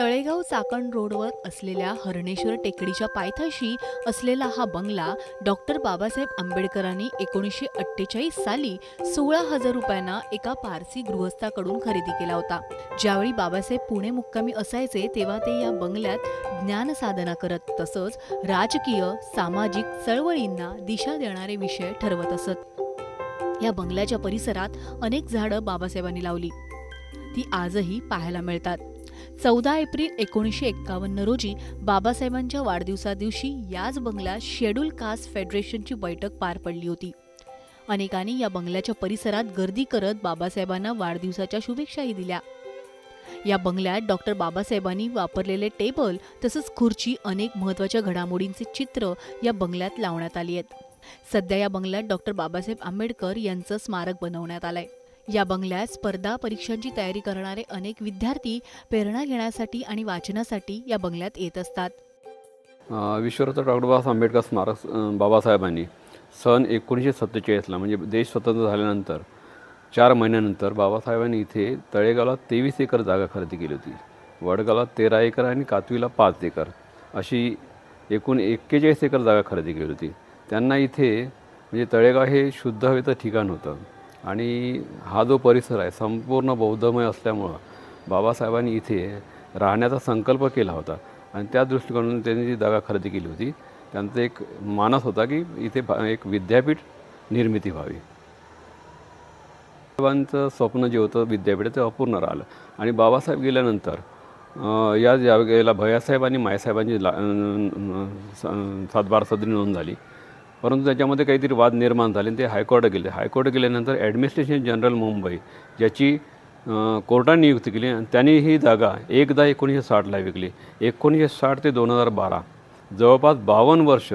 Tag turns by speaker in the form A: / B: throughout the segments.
A: तळेगाव चाकण रोडवर असलेल्या हरणेश्वर टेकडीच्या पायथ्याशी असलेला हा बंगला डॉक्टर बाबासाहेब आंबेडकरांनी 1948 साली 16,000 रुपयांना एका पारसी गृहस्थाकडून खरेदी केला होता। ज्यावेळी बाबासाहेब पुणे मुक्कामी असायचे तेव्हा ते या बंगल्यात ज्ञान साधना करत तसंच राजकीय सामाजिक चळवळींना दिशा देणारे विषय ठरवत असत। या बंगल्याच्या परिसरात अनेक झाडं बाबासाहेबांनी लावली, ती आजही पाहायला मिळतात। 14 एप्रिल 1951 रोजी बाबासाहेबांच्या वाढदिवसा दिवशी याच बंगल्यात शेड्यूल कास्ट फेडरेशनची बैठक पार पडली होती। अनेकांनी या बंगल्याच्या परिसरात गर्दी करत बाबासाहेबांना वाढदिवसाच्या शुभेच्छाही दिल्या। या बंगल्यात डॉक्टर बाबासाहेबांनी वापरलेले टेबल तसंच खुर्ची अनेक महत्त्वाच्या घडामोडींचे चित्र या बंगल्यात लावण्यात आली आहेत। सध्या या बंगल्यात डॉक्टर बाबासाहेब आंबेडकर यांचं स्मारक बनवण्यात आलंय। या बंगल्यात स्पर्धा परीक्षांची तयारी करणारे अनेक विद्यार्थी प्रेरणा घेण्यासाठी आणि वाचनासाठी या बंगल्यात येत असतात।
B: विश्वरत्न डॉक्टर बाबासाहेब आंबेडकर स्मारक बाबासाहेबांनी सन 1947ला म्हणजे देश स्वतंत्र झाल्यानंतर 4 महिन्यानंतर बाबासाहेबांनी इथे तळेगावला 23 एकर जागा खरेदी केली होती। वडगावला 13 एकर आणि कातवीला 5 एकर अशी एकूण 41 एकर जागा खरेदी केली होती। त्यांना इथे म्हणजे तळेगाव हे शुद्ध हवेचं ठिकाण होतं आणि हा जो परिसर आहे संपूर्ण बौद्धमय असल्यामुळं बाबासाहेबांनी इथे राहण्याचा संकल्प केला होता आणि त्या दृष्टिकोनातून त्यांनी जी जागा खरेदी केली होती त्यांचा एक मानस होता की इथे एक विद्यापीठ निर्मिती व्हावी। बाबांचं स्वप्न जे होतं विद्यापीठ ते अपूर्ण राहिलं आणि बाबासाहेब गेल्यानंतर या जागेला भैयासाहेब आणि मायसाहेबांची सातबार सदरी नोंद झाली, परंतु त्याच्यामध्ये काहीतरी वाद निर्माण झाले आणि ते हायकोर्टात गेले। हायकोर्टात गेल्यानंतर ॲडमिनिस्ट्रेशन जनरल मुंबई ज्याची कोर्टाने नियुक्ती केली आणि त्यांनी ही जागा एकदा 1960ला विकली। 1960 ते 2012 जवळपास 52 वर्ष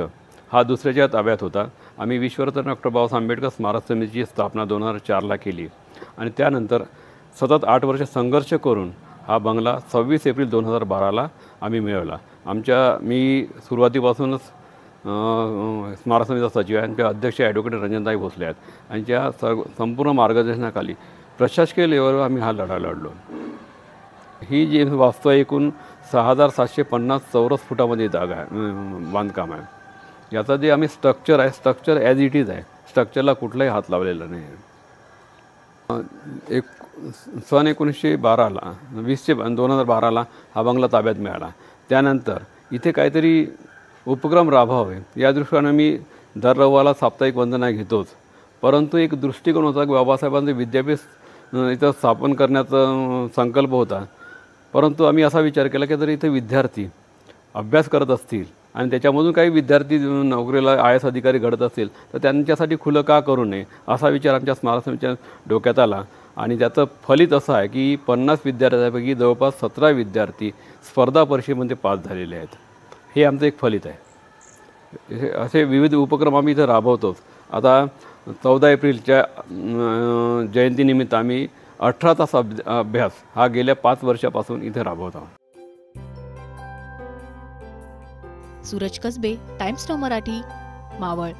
B: हा दुसऱ्याच्या ताब्यात होता। आम्ही विश्वरत्न डॉक्टर बाबासाहेब आंबेडकर स्मारक समितीची स्थापना 2004ला केली आणि त्यानंतर सतत 8 वर्ष संघर्ष करून हा बंगला 26 एप्रिल 2012ला आम्ही मिळवला। मी सुरुवातीपासूनच स्मारक समितीचा सचिव आहे आणि त्या अध्यक्ष ॲडव्होकेट रंजनताई भोसले आहेत आणि त्या संपूर्ण मार्गदर्शनाखाली प्रशासकीय लेवलवर आम्ही हा लढा लढलो। ही जी वास्तव एकूण 6,750 चौरस फुटामध्ये जागा आहे, बांधकाम आहे। याचा जे आम्ही स्ट्रक्चर आहे स्ट्रक्चर ॲज इट इज आहे, स्ट्रक्चरला कुठलाही हात लावलेला नाही आहे। सन 1912ला 2012ला हा बंगला ताब्यात मिळाला। त्यानंतर इथे काहीतरी उपक्रम राबवावे या दृष्टीने मी दर रविवारला साप्ताहिक वंदना घेतोच, परंतु एक दृष्टिकोन होता की बाबासाहेबांचं विद्यापीठ इथं स्थापन करण्याचा संकल्प होता, परंतु आम्ही असा विचार केला की जर इथे विद्यार्थी अभ्यास करत असतील आणि त्याच्यामधून काही विद्यार्थी नोकरीला IAS अधिकारी घडत असतील तर त्यांच्यासाठी खुलं का करू नये असा विचार आमच्या स्मारक समितीच्या डोक्यात आला आणि त्याचं फलित असं आहे की 50 विद्यार्थ्यांपैकी जवळपास 17 विद्यार्थी स्पर्धा परीक्षेमध्ये पास झालेले आहेत। हे आमचं एक फलित आहे। असे विविध उपक्रम आम्ही इथं राबवतोच। आता 14 एप्रिलच्या जयंतीनिमित्त आम्ही 18 तास अभ्यास हा गेल्या 5 वर्षापासून इथे राबवत आहोत।
A: सूरज कसबे, टाइम्स नाऊ मराठी, मावळ।